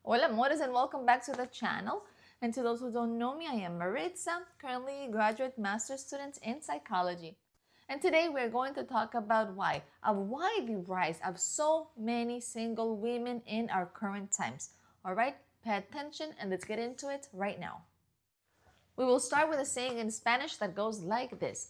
Hola amores, and welcome back to the channel. And to those who don't know me, I am Maritza, currently a graduate master's student in psychology. And today we're going to talk about why the rise of so many single women in our current times. All right, pay attention and let's get into it right now. We will start with a saying in Spanish that goes like this: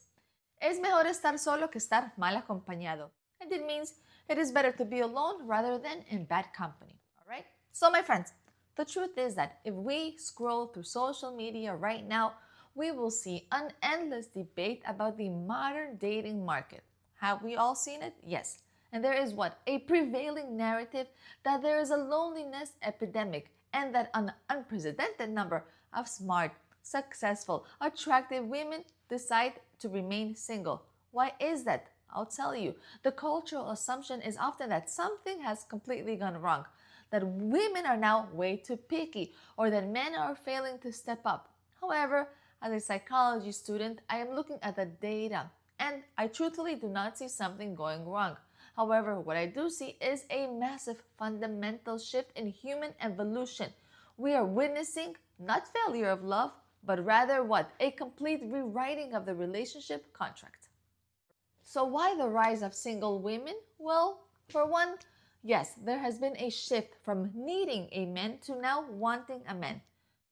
Es mejor estar solo que estar mal acompañado. And it means it is better to be alone rather than in bad company. All right? So, my friends, the truth is that if we scroll through social media right now, we will see an endless debate about the modern dating market. Have we all seen it? Yes. And there is what? A prevailing narrative that there is a loneliness epidemic and that an unprecedented number of smart, successful, attractive women decide to remain single. Why is that? I'll tell you. The cultural assumption is often that something has completely gone wrong, that women are now way too picky, or that men are failing to step up. However, as a psychology student, I am looking at the data, and I truthfully do not see something going wrong. However, what I do see is a massive fundamental shift in human evolution. We are witnessing not failure of love, but rather what? A complete rewriting of the relationship contract. So why the rise of single women? Well, for one, yes, there has been a shift from needing a man to now wanting a man.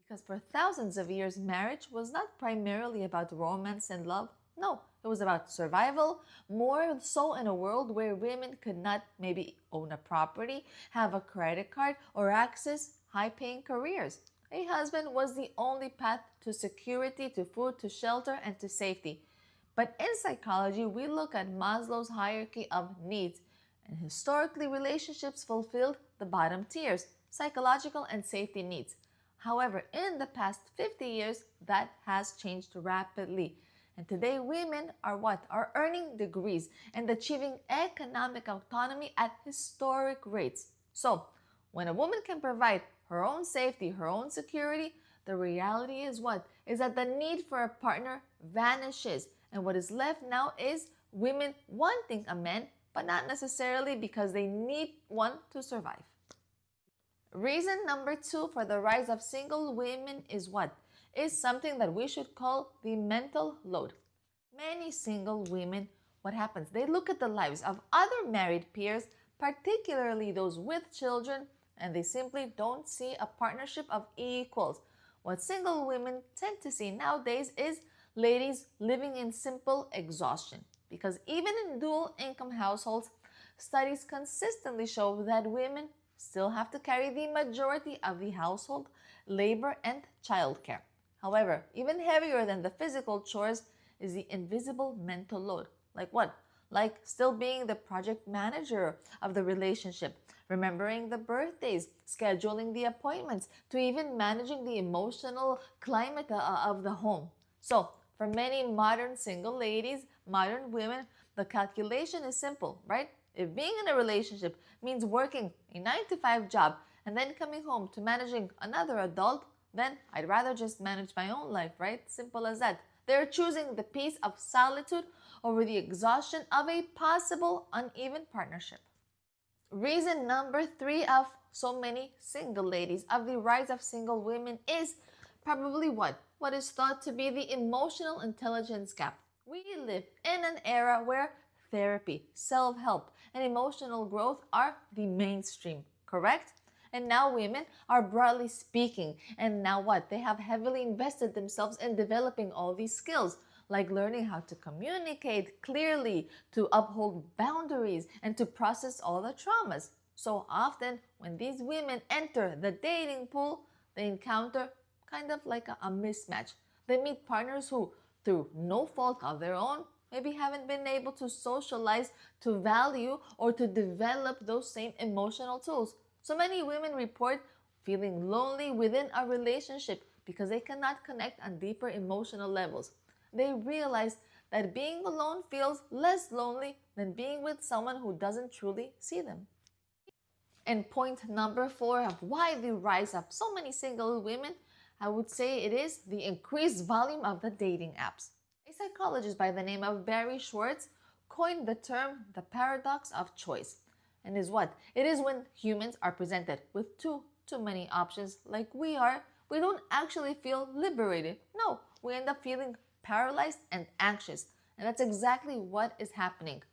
Because for thousands of years, marriage was not primarily about romance and love. No, it was about survival, more so in a world where women could not maybe own a property, have a credit card, or access high-paying careers. A husband was the only path to security, to food, to shelter, and to safety. But in psychology, we look at Maslow's hierarchy of needs, and historically, relationships fulfilled the bottom tiers, psychological and safety needs. However, in the past 50 years, that has changed rapidly. And today, women are what? Are earning degrees and achieving economic autonomy at historic rates. So, when a woman can provide her own safety, her own security, the reality is what? Is that the need for a partner vanishes. And what is left now is women wanting a man, but not necessarily because they need one to survive. Reason number 2 for the rise of single women is what? Is something that we should call the mental load. Many single women, what happens? They look at the lives of other married peers, particularly those with children, and they simply don't see a partnership of equals. What single women tend to see nowadays is ladies living in simple exhaustion. Because even in dual income households, studies consistently show that women still have to carry the majority of the household labor and childcare. However, even heavier than the physical chores is the invisible mental load. Like what? Like still being the project manager of the relationship, remembering the birthdays, scheduling the appointments, to even managing the emotional climate of the home. So, for many modern single ladies, modern women, the calculation is simple, right? If being in a relationship means working a 9-to-5 job and then coming home to managing another adult, then I'd rather just manage my own life, right? Simple as that. They're choosing the peace of solitude over the exhaustion of a possible uneven partnership. Reason number 3 of so many single ladies, of the rise of single women, is probably what? What is thought to be the emotional intelligence gap. We live in an era where therapy, self-help, and emotional growth are the mainstream, correct? And now women are broadly speaking, and now what? They have heavily invested themselves in developing all these skills, like learning how to communicate clearly, to uphold boundaries, and to process all the traumas. So often, when these women enter the dating pool, they encounter kind of like a mismatch. They meet partners who, through no fault of their own, maybe haven't been able to socialize, to value, or to develop those same emotional tools. So many women report feeling lonely within a relationship because they cannot connect on deeper emotional levels. They realize that being alone feels less lonely than being with someone who doesn't truly see them. And point number 4 of why the rise of so many single women, I would say it is the increased volume of the dating apps. A psychologist by the name of Barry Schwartz coined the term the paradox of choice. And is what? It is when humans are presented with too many options like we are, we don't actually feel liberated. No, we end up feeling paralyzed and anxious. And that's exactly what is happening.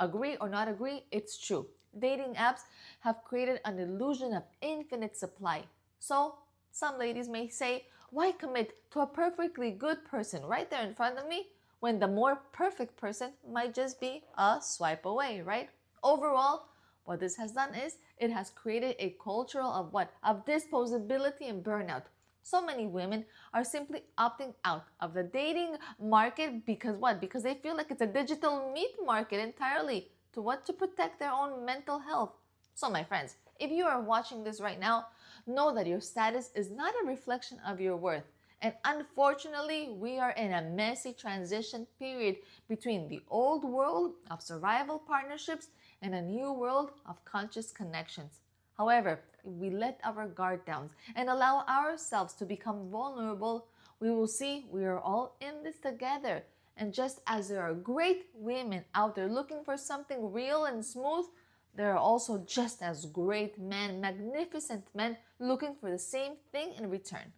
Agree or not agree, it's true. Dating apps have created an illusion of infinite supply. So, some ladies may say, why commit to a perfectly good person right there in front of me when the more perfect person might just be a swipe away, right? Overall, what this has done is it has created a culture of what? Of disposability and burnout. So many women are simply opting out of the dating market because what? Because they feel like it's a digital meat market entirely. To what? To protect their own mental health. So my friends, if you are watching this right now, know that your status is not a reflection of your worth. And unfortunately, we are in a messy transition period between the old world of survival partnerships and a new world of conscious connections. However, if we let our guard down and allow ourselves to become vulnerable, we will see we are all in this together. And just as there are great women out there looking for something real and smooth, there are also just as great men, magnificent men, looking for the same thing in return.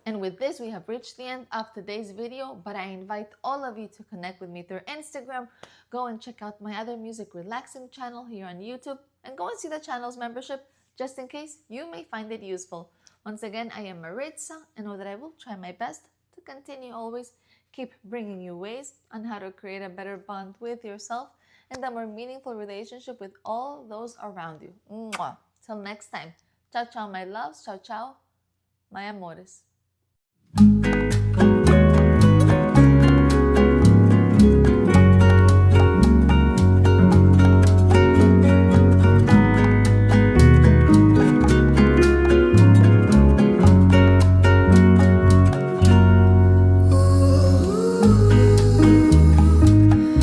And with this, we have reached the end of today's video, but I invite all of you to connect with me through Instagram. Go and check out my other music relaxing channel here on YouTube, and go and see the channel's membership just in case you may find it useful. Once again, I am Maritza, and know that I will try my best to continue always keep bringing you ways on how to create a better bond with yourself and a more meaningful relationship with all those around you. Mwah. Till next time. Ciao, ciao, my loves. Ciao, ciao, my amores.